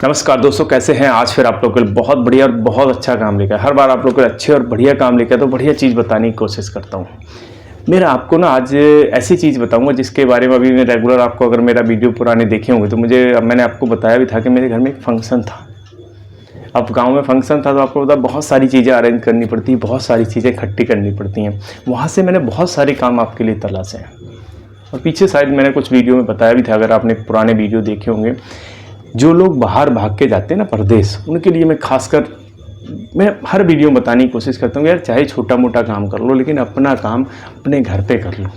नमस्कार दोस्तों, कैसे हैं। आज फिर आप लोग के लिए बहुत बढ़िया और बहुत अच्छा काम लेकर, हर बार आप लोग के लिए अच्छे और बढ़िया काम लेकर तो बढ़िया चीज़ बताने की कोशिश करता हूँ। मेरा आपको ना आज ऐसी चीज़ बताऊंगा जिसके बारे में अभी मैं रेगुलर, आपको अगर मेरा वीडियो पुराने देखे होंगे तो मैंने आपको बताया भी था कि मेरे घर में एक फंक्शन था। अब गांव में फंक्शन था तो आपको पता बहुत सारी चीज़ें अरेंज करनी पड़ती है, बहुत सारी चीज़ें इकट्ठी करनी पड़ती हैं। वहाँ से मैंने बहुत सारे काम आपके लिए तलाशे हैं और पीछे शायद मैंने कुछ वीडियो में बताया भी था, अगर आपने पुराने वीडियो देखे होंगे। जो लोग बाहर भाग के जाते हैं ना परदेश, उनके लिए मैं हर वीडियो में बताने की कोशिश करता हूँ यार, चाहे छोटा मोटा काम कर लो लेकिन अपना काम अपने घर पे कर लो।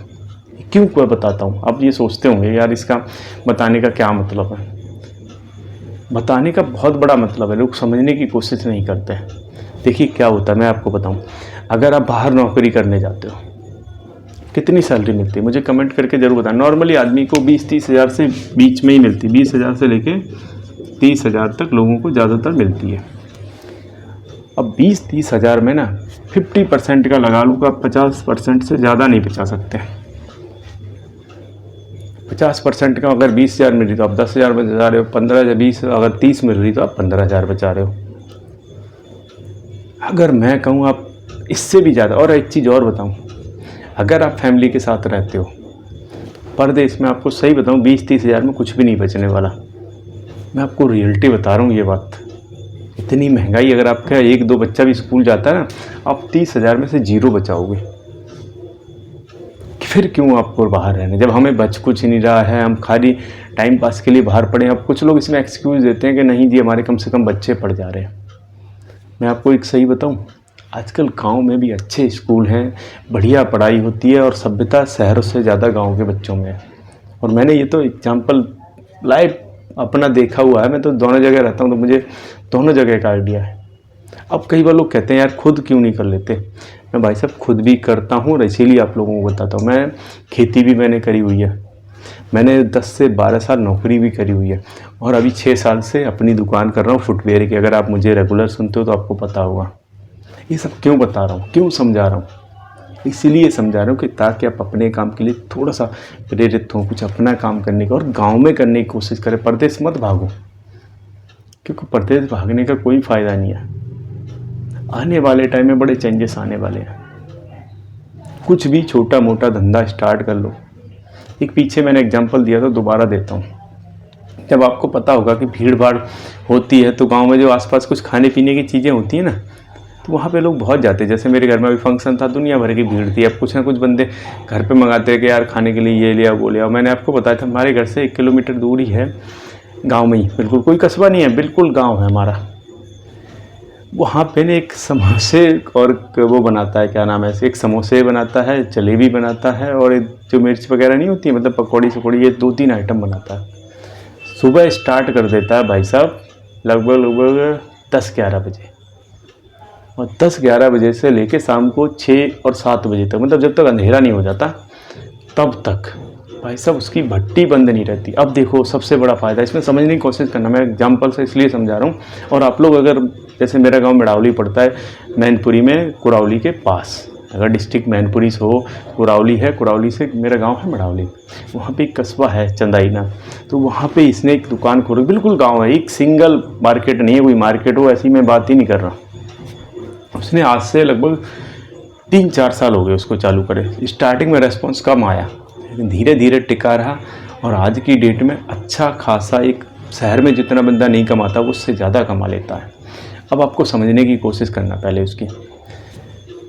क्यों क्या बताता हूँ, आप ये सोचते होंगे यार इसका बताने का क्या मतलब है। बताने का बहुत बड़ा मतलब है, लोग समझने की कोशिश नहीं करते हैं। देखिए क्या होता है, मैं आपको बताऊँ। अगर आप बाहर नौकरी करने जाते हो, कितनी सैलरी मिलती है मुझे कमेंट करके ज़रूर बताएं। नॉर्मली आदमी को 20-30 हज़ार से बीच में ही मिलती है, 20 हज़ार से लेके 30 हज़ार तक लोगों को ज़्यादातर मिलती है। अब 20-30 हज़ार में ना 50% का लगा लूँ, आप 50% से ज़्यादा नहीं बचा सकते। 50% का अगर 20 हज़ार मिल रही तो आप 10 हज़ार बचा रहे हो, 15 हज़ार 20, अगर 30 मिल रही तो आप 15 हज़ार बचा रहे हो। अगर मैं कहूँ आप इससे भी ज़्यादा, और एक चीज़ और बताऊँ, अगर आप फैमिली के साथ रहते हो परदेश में, आपको सही बताऊं 20-30 हज़ार में कुछ भी नहीं बचने वाला। मैं आपको रियलिटी बता रहा हूँ ये बात। इतनी महंगाई, अगर आपका एक दो बच्चा भी स्कूल जाता है ना, आप 30 हज़ार में से जीरो बचाओगे। फिर क्यों आपको बाहर रहने, जब हमें बच कुछ नहीं रहा है, हम खाली टाइम पास के लिए बाहर पड़े। अब कुछ लोग इसमें एक्सक्यूज़ देते हैं कि नहीं जी हमारे कम से कम बच्चे पढ़ जा रहे हैं। मैं आपको एक सही बताऊं, आजकल गांव में भी अच्छे स्कूल हैं, बढ़िया पढ़ाई होती है और सभ्यता शहरों से ज़्यादा गांव के बच्चों में है। और मैंने ये तो एग्जांपल लाइव अपना देखा हुआ है, मैं तो दोनों जगह रहता हूँ तो मुझे दोनों जगह का आइडिया है। अब कई बार लोग कहते हैं यार खुद क्यों नहीं कर लेते। मैं भाई साहब खुद भी करता हूँ और इसीलिए आप लोगों को बताता हूँ। मैं खेती भी मैंने करी हुई है, मैंने 10 से 12 साल नौकरी भी करी हुई है और अभी 6 साल से अपनी दुकान कर रहा हूँ फुटवेयर की। अगर आप मुझे रेगुलर सुनते हो तो आपको पता होगा। ये सब क्यों बता रहा हूँ, क्यों समझा रहा हूँ, इसीलिए समझा रहा हूँ कि ताकि आप अपने काम के लिए थोड़ा सा प्रेरित हो, कुछ अपना काम करने का और गांव में करने की कोशिश करें। परदेश मत भागो, क्योंकि परदेश भागने का कोई फ़ायदा नहीं है। आने वाले टाइम में बड़े चेंजेस आने वाले हैं। कुछ भी छोटा मोटा धंधा स्टार्ट कर लो। एक पीछे मैंने एग्जांपल दिया था, दोबारा देता हूँ। जब आपको पता होगा कि भीड़ भाड़ होती है तो गांव में जो आसपास कुछ खाने पीने की चीज़ें होती हैं ना, तो वहाँ पे लोग बहुत जाते हैं। जैसे मेरे घर में अभी फंक्शन था, दुनिया भर की भीड़ थी। अब कुछ ना कुछ बंदे घर पे मंगाते हैं कि यार खाने के लिए ये लिया वो लिया। मैंने आपको बताया था हमारे घर से 1 किलोमीटर दूर ही है, गांव में ही, बिल्कुल कोई कस्बा नहीं है, बिल्कुल गांव है हमारा। वहाँ पे ने एक समोसे और वो बनाता है, क्या नाम है, एक समोसे बनाता है, जलेबी बनाता है और जो मिर्च वगैरह नहीं होती है, मतलब पकौड़ी सकौड़ी, ये 2-3 आइटम बनाता है। सुबह स्टार्ट कर देता है भाई साहब लगभग 10-11 बजे, और 10-11 बजे से लेके शाम को 6 और 7 बजे तक, मतलब जब तक अंधेरा नहीं हो जाता तब तक भाई साहब उसकी भट्टी बंद नहीं रहती। अब देखो सबसे बड़ा फ़ायदा, इसमें समझने की कोशिश करना, मैं एग्जांपल से इसलिए समझा रहा हूँ। और आप लोग अगर, जैसे मेरा गांव मिडावली पड़ता है, मैनपुरी में, कुरावली के पास। अगर डिस्ट्रिक्ट मैनपुरी से हो, कुरावली है, कुरावली से मेरा गांव है मिडावली, वहाँ पे एक कस्बा है चंदाइना। तो वहाँ पे इसने एक दुकान खोली, बिल्कुल गाँव है, एक सिंगल मार्केट नहीं है, कोई मार्केट हो ऐसी मैं बात ही नहीं कर रहा। उसने आज से लगभग 3-4 साल हो गए उसको चालू करे। स्टार्टिंग में रेस्पॉन्स कम आया, लेकिन धीरे धीरे टिका रहा और आज की डेट में अच्छा खासा, एक शहर में जितना बंदा नहीं कमाता वो उससे ज़्यादा कमा लेता है। अब आपको समझने की कोशिश करना पहले उसकी।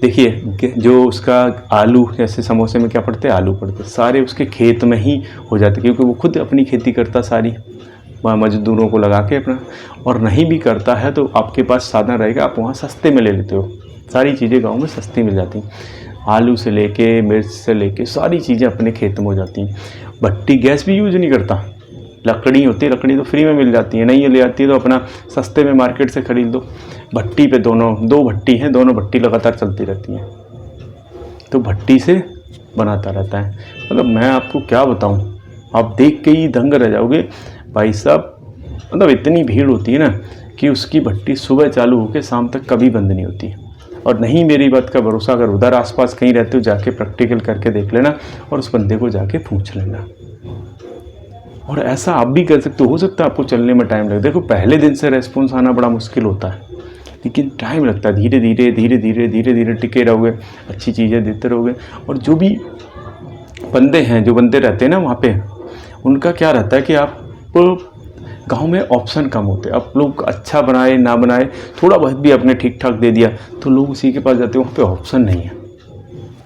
देखिए जो उसका आलू, जैसे समोसे में क्या पड़ते हैं, आलू पड़ते, सारे उसके खेत में ही हो जाते, क्योंकि वो खुद अपनी खेती करता सारी, मजदूरों को लगा के अपना। और नहीं भी करता है तो आपके पास साधन रहेगा, आप वहाँ सस्ते में ले लेते हो। सारी चीज़ें गांव में सस्ती मिल जाती हैं, आलू से लेके मिर्च से लेके सारी चीज़ें अपने खेत में हो जाती हैं। भट्टी गैस भी यूज़ नहीं करता, लकड़ी होती है, लकड़ी तो फ्री में मिल जाती है, नहीं ले आती है तो अपना सस्ते में मार्केट से ख़रीद दो। भट्टी पे दो भट्टी हैं, दोनों भट्टी लगातार चलती रहती हैं, तो भट्टी से बनाता रहता है। मतलब मैं आपको क्या बताऊं, आप देख के ही दंग रह जाओगे भाई साहब। मतलब इतनी भीड़ होती है ना कि उसकी भट्टी सुबह चालू होकर शाम तक कभी बंद नहीं होती। और नहीं मेरी बात का भरोसा, अगर उधर आसपास कहीं रहते हो जाके प्रैक्टिकल करके देख लेना और उस बंदे को जाके पूछ लेना। और ऐसा आप भी कर सकते हो सकता है आपको चलने में टाइम लगे। देखो पहले दिन से रेस्पॉन्स आना बड़ा मुश्किल होता है, लेकिन टाइम लगता है। धीरे धीरे धीरे धीरे धीरे धीरे टिके रहोगे, अच्छी चीज़ें देते रहोगे। और जो भी बंदे हैं, जो बंदे रहते हैं ना वहाँ पे, उनका क्या रहता है कि आप गांव में ऑप्शन कम होते हैं। आप लोग अच्छा बनाए ना बनाए, थोड़ा बहुत भी आपने ठीक ठाक दे दिया तो लोग उसी के पास जाते हैं, वहाँ पे ऑप्शन नहीं है,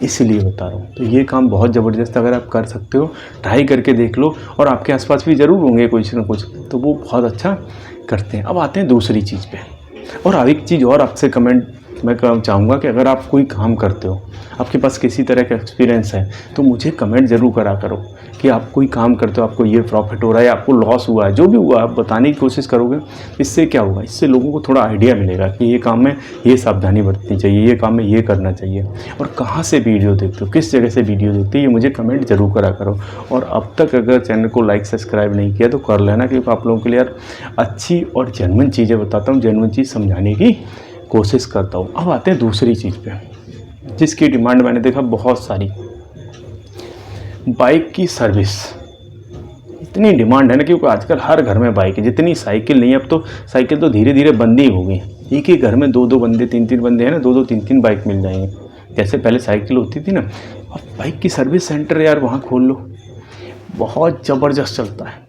इसलिए बता रहा हूँ। तो ये काम बहुत ज़बरदस्त अगर आप कर सकते हो, ट्राई करके देख लो। और आपके आसपास भी ज़रूर होंगे कुछ ना कुछ, तो वो बहुत अच्छा करते हैं। अब आते हैं दूसरी चीज़ पे। और अब एक चीज़ और आपसे कमेंट मैं चाहूँगा कि अगर आप कोई काम करते हो, आपके पास किसी तरह का एक्सपीरियंस है, तो मुझे कमेंट ज़रूर करा करो कि आप कोई काम करते हो, आपको ये प्रॉफिट हो रहा है, आपको लॉस हुआ है, जो भी हुआ आप बताने की कोशिश करोगे। इससे क्या होगा, इससे लोगों को थोड़ा आइडिया मिलेगा कि ये काम में ये सावधानी बरतनी चाहिए, ये काम में ये करना चाहिए। और कहाँ से वीडियो देखते हो, किस जगह से वीडियो देखते हो, ये मुझे कमेंट ज़रूर करा करो। और अब तक अगर चैनल को लाइक सब्सक्राइब नहीं किया तो कर लेना, क्योंकि आप लोगों के लिए यार अच्छी और जेन्युइन चीज़ें बताता हूँ, जेन्युइन चीज़ समझाने की कोशिश करता हूँ। अब आते हैं दूसरी चीज़ पे, जिसकी डिमांड मैंने देखा बहुत सारी, बाइक की सर्विस। इतनी डिमांड है ना, क्योंकि आजकल हर घर में बाइक है। जितनी साइकिल नहीं है, अब तो साइकिल तो धीरे धीरे बंद ही हो गई। एक ही घर में दो दो बंदे, तीन तीन बंदे हैं ना, दो दो तीन तीन बाइक मिल जाएंगे। जैसे पहले साइकिल होती थी ना, अब बाइक की सर्विस सेंटर यार वहाँ खोल लो, बहुत ज़बरदस्त चलता है।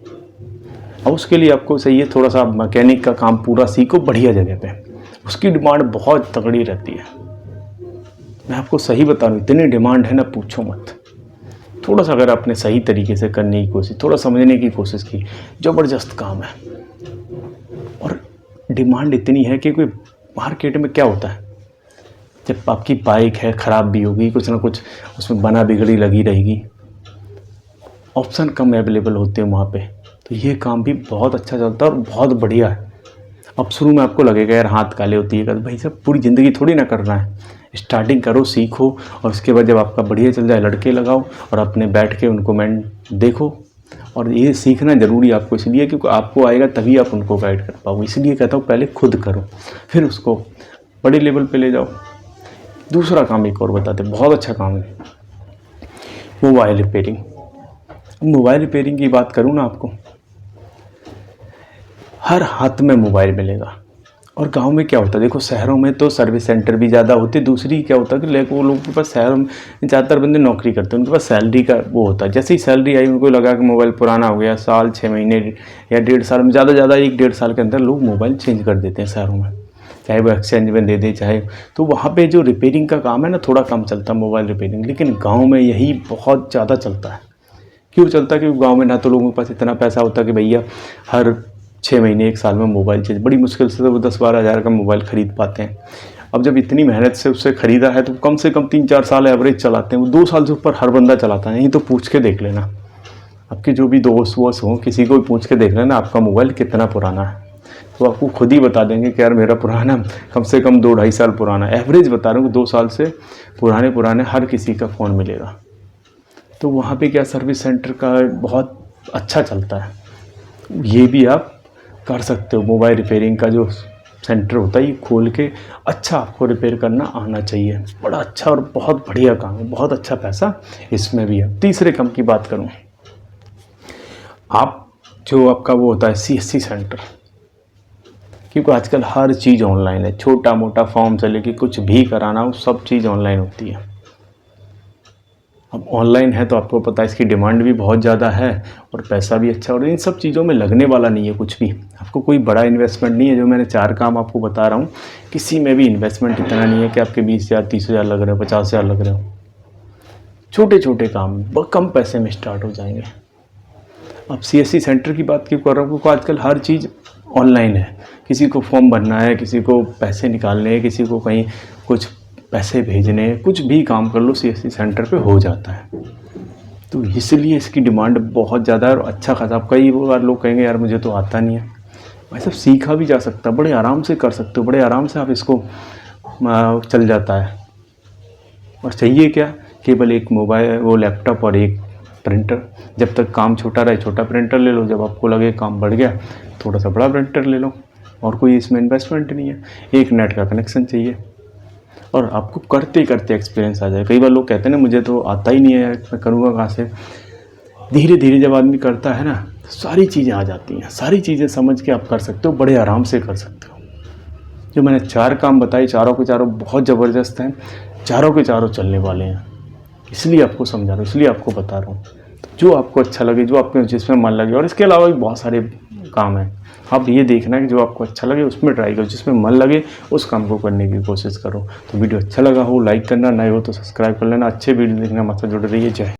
अब उसके लिए आपको चाहिए थोड़ा सा मैकेनिक का काम पूरा सीखो बढ़िया जगह पे, उसकी डिमांड बहुत तगड़ी रहती है। मैं आपको सही बता रहा हूँ, इतनी डिमांड है ना पूछो मत। थोड़ा सा अगर आपने सही तरीके से करने की कोशिश, थोड़ा समझने की कोशिश की, ज़बरदस्त काम है। और डिमांड इतनी है कि कोई मार्केट में क्या होता है, जब आपकी बाइक है ख़राब भी होगी, कुछ ना कुछ उसमें बना बिगड़ी लगी रहेगी, ऑप्शन कम अवेलेबल होते हैं वहाँ पे, तो ये काम भी बहुत अच्छा चलता है और बहुत बढ़िया है। अब शुरू में आपको लगेगा यार हाथ काले होती है, भाई साहब पूरी ज़िंदगी थोड़ी ना करना है। स्टार्टिंग करो, सीखो, और उसके बाद जब आपका बढ़िया चल जाए, लड़के लगाओ और अपने बैठ के उनको देखो। और ये सीखना ज़रूरी आपको इसलिए क्योंकि आपको आएगा तभी आप उनको गाइड कर पाओगे। इसलिए कहता हूँ पहले खुद करो, फिर उसको बड़े लेवल पे ले जाओ। दूसरा काम एक और बताते, बहुत अच्छा काम है, मोबाइल रिपेयरिंग। मोबाइल रिपेयरिंग की बात करूँ ना, आपको हर हाथ में मोबाइल मिलेगा। और गांव में क्या होता है, देखो शहरों में तो सर्विस सेंटर भी ज़्यादा होते, दूसरी क्या होता है कि वो लोगों के पास, शहरों में ज़्यादातर बंदे नौकरी करते हैं, उनके पास सैलरी का वो होता है। जैसे ही सैलरी आई उनको लगा कि मोबाइल पुराना हो गया, साल 6 महीने या 1.5 साल में, ज़्यादा 1-1.5 साल के अंदर लोग मोबाइल चेंज कर देते हैं शहरों में, चाहे वो एक्सचेंज में दे दे चाहे। तो वहाँ पर जो रिपेयरिंग का काम है ना, थोड़ा कम चलता है मोबाइल रिपेयरिंग, लेकिन गाँव में यही बहुत ज़्यादा चलता है। क्यों चलता है, क्योंकि गाँव में ना तो लोगों के पास इतना पैसा होता कि भैया हर 6 महीने 1 साल में मोबाइल चेंज, बड़ी मुश्किल से तो वो 10-12 हज़ार का मोबाइल ख़रीद पाते हैं। अब जब इतनी मेहनत से उससे ख़रीदा है तो कम से कम 3-4 साल एवरेज चलाते हैं। वो 2 साल से ऊपर हर बंदा चलाता है। नहीं तो पूछ के देख लेना, आपके जो भी दोस्त वोस्त हों, किसी को भी पूछ के देख लेना आपका मोबाइल कितना पुराना है, तो आपको खुद ही बता देंगे कि यार मेरा पुराना कम से कम 2-2.5 साल पुराना, एवरेज बता रहा हूँ 2 साल से पुराने हर किसी का फ़ोन मिलेगा। तो वहाँ पे क्या सर्विस सेंटर का बहुत अच्छा चलता है, ये भी आप कर सकते हो। मोबाइल रिपेयरिंग का जो सेंटर होता है ये खोल के, अच्छा आपको रिपेयर करना आना चाहिए, बड़ा अच्छा और बहुत बढ़िया काम है, बहुत अच्छा पैसा इसमें भी है। तीसरे काम की बात करूँ, आप जो आपका वो होता है CSC सेंटर, क्योंकि आजकल हर चीज़ ऑनलाइन है, छोटा मोटा फॉर्म से लेके कुछ भी कराना हो सब चीज़ ऑनलाइन होती है। अब ऑनलाइन है तो आपको पता है इसकी डिमांड भी बहुत ज़्यादा है और पैसा भी अच्छा, और इन सब चीज़ों में लगने वाला नहीं है कुछ भी, आपको कोई बड़ा इन्वेस्टमेंट नहीं है। जो मैंने 4 काम आपको बता रहा हूँ, किसी में भी इन्वेस्टमेंट इतना नहीं है कि आपके 20,000 30,000 लग रहे हो, 50,000 लग रहे हो। छोटे छोटे काम कम पैसे में स्टार्ट हो जाएंगे। अब CSC सेंटर की बात क्यों कर रहा हूँ, क्योंकि आजकल हर चीज़ ऑनलाइन है। किसी को फॉर्म भरना है, किसी को पैसे निकालने हैं, किसी को कहीं कुछ पैसे भेजने, कुछ भी काम कर लो CSC सेंटर पे हो जाता है। तो इसलिए इसकी डिमांड बहुत ज़्यादा है और अच्छा खासा। आप कई बार लोग कहेंगे यार मुझे तो आता नहीं है, भाई सब सीखा भी जा सकता है, बड़े आराम से कर सकते हो, बड़े आराम से आप इसको चल जाता है। और चाहिए क्या, केवल एक मोबाइल, वो लैपटॉप और एक प्रिंटर। जब तक काम छोटा रहे छोटा प्रिंटर ले लो, जब आपको लगे काम बढ़ गया थोड़ा सा बड़ा प्रिंटर ले लो, और कोई इसमें इन्वेस्टमेंट नहीं है। एक नेट का कनेक्शन चाहिए और आपको करते करते एक्सपीरियंस आ जाए। कई बार लोग कहते हैं ना मुझे तो आता ही नहीं है, मैं करूँगा कहाँ से। धीरे धीरे जब आदमी करता है ना, सारी चीज़ें आ जाती हैं, सारी चीज़ें समझ के आप कर सकते हो, बड़े आराम से कर सकते हो। जो मैंने 4 काम बताए, चारों के चारों बहुत ज़बरदस्त हैं, चारों के चारों चलने वाले हैं। इसलिए आपको समझा रहा हूँ, इसलिए आपको बता रहा हूँ। जो आपको अच्छा लगे, जो आपके जिसमें मन लगे, और इसके अलावा भी बहुत सारे काम हैं। आप ये देखना है कि जो आपको अच्छा लगे उसमें ट्राई करो, जिसमें मन लगे उस काम को करने की कोशिश करो। तो वीडियो अच्छा लगा हो लाइक करना, नए हो तो सब्सक्राइब कर लेना। अच्छे वीडियो देखना, मतलब जुड़े रहिए। जय